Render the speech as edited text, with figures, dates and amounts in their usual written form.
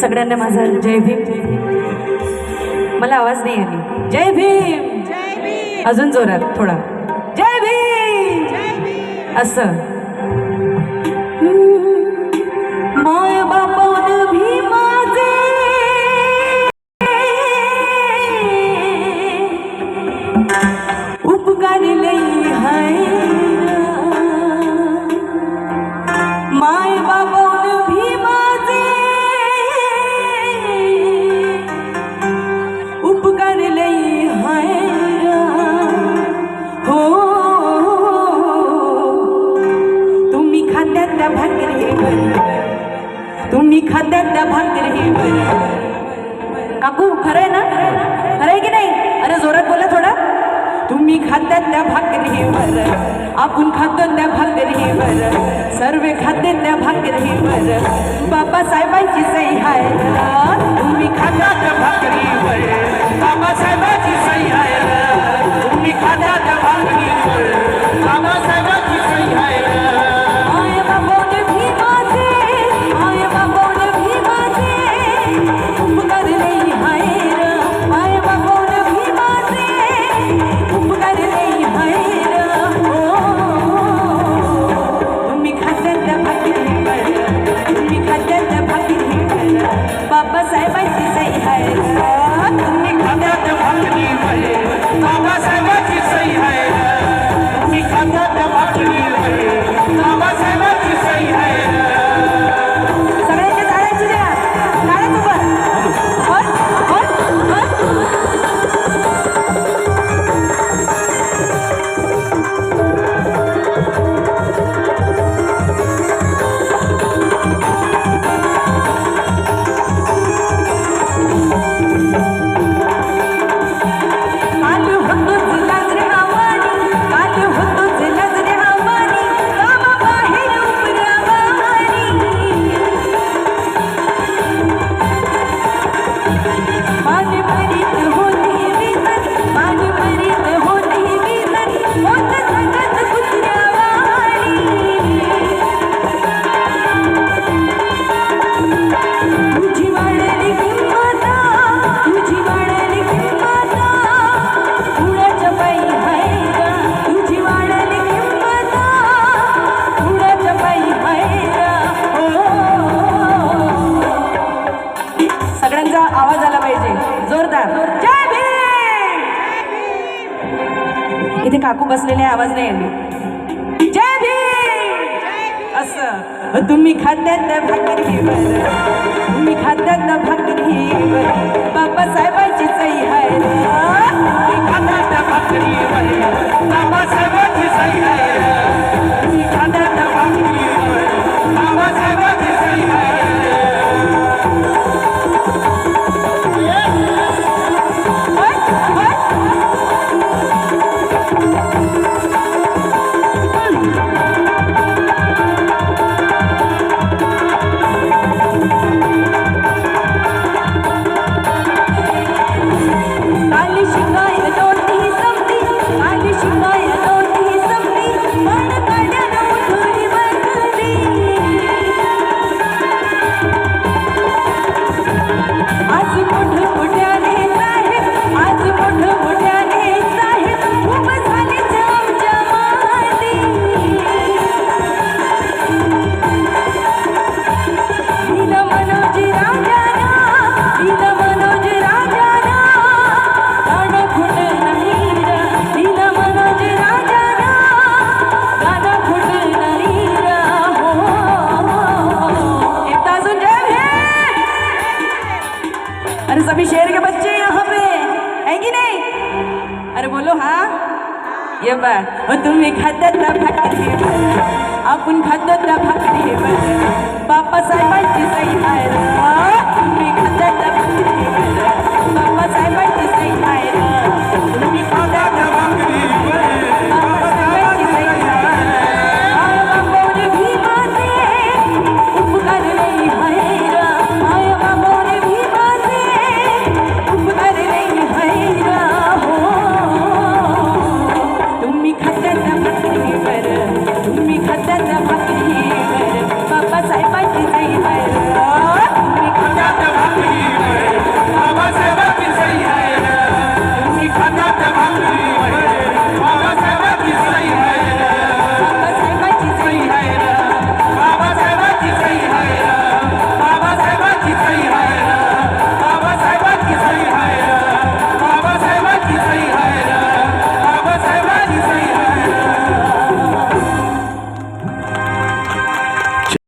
सगळ्यांना माझा जय भीम. मला आवाज नाही आली. जय भीम. अजून जोरात थोडा. जय भीम. असं माय बापान भीमाचे उपकार लई हाय. माय बापान भीमाचे उपकार लई हाय. हो तुम्ही खात्यात भाकरीवर, तुम्ही खात्यात भाकरीवर. काकू खरंय ना? खरंय की नाही? अरे जोरात बोला थोडा. तुम्ही खात्यात त्या भाकरीवर, आपण खातो त्या भाकरीवर, सर्व खाते त्या भाकरीवर. बाबासाहेबांची सही आहे. तुम्ही खात्यात त्या भाकरीवर, बाबासाहेबांची सही आहे. तुम्ही खात्यात त्या भाकरीवर, बाबासाहेबांची सही आहे. आय बाबाने भीमाचे, आय बाबाने भीमाचे उपकार लई हाय. आय बाबाने भीमाचे उपकार लई हाय. तुम्ही खात्यात त्या भाकरीवर, तुम्ही खात्यात त्या भाकरीवर, बाबासाहेबांची सही आहे. तुम्ही खात्यात त्या भाकरीवर, बाबासाहेबांची सही आहे. तुम्ही खात्यात त्या भाकरीवर, बाबासाहेबांची सही आहे. सगळ्यांच्या टाळ्याची द्या. टाळ्यासोबत आवाज आला पाहिजे जोरदार. जय भीम. इथे काकू बसलेले आवाज नाही आली. जय भीम. असं तुम्ही खात्यात भाकरीवर, तुम्ही खात्यात भाकरीवर, बाबासाहेबांची सही आहे. तुम्ही खात्यात भाकरीवर, बाबासाहेबांची सही आहे. तुम्ही खात्यात भाकरीवर, बाबासाहेबांची सही आहे. अरे सभी शेर के बच्चे यहाँ पे है कि नहीं? अरे बोलो हाँ. ये बात तुम्ही खात्यात भाकरीवर, आपण खात्यात भाकरीवर, बाबासाहेबांची सही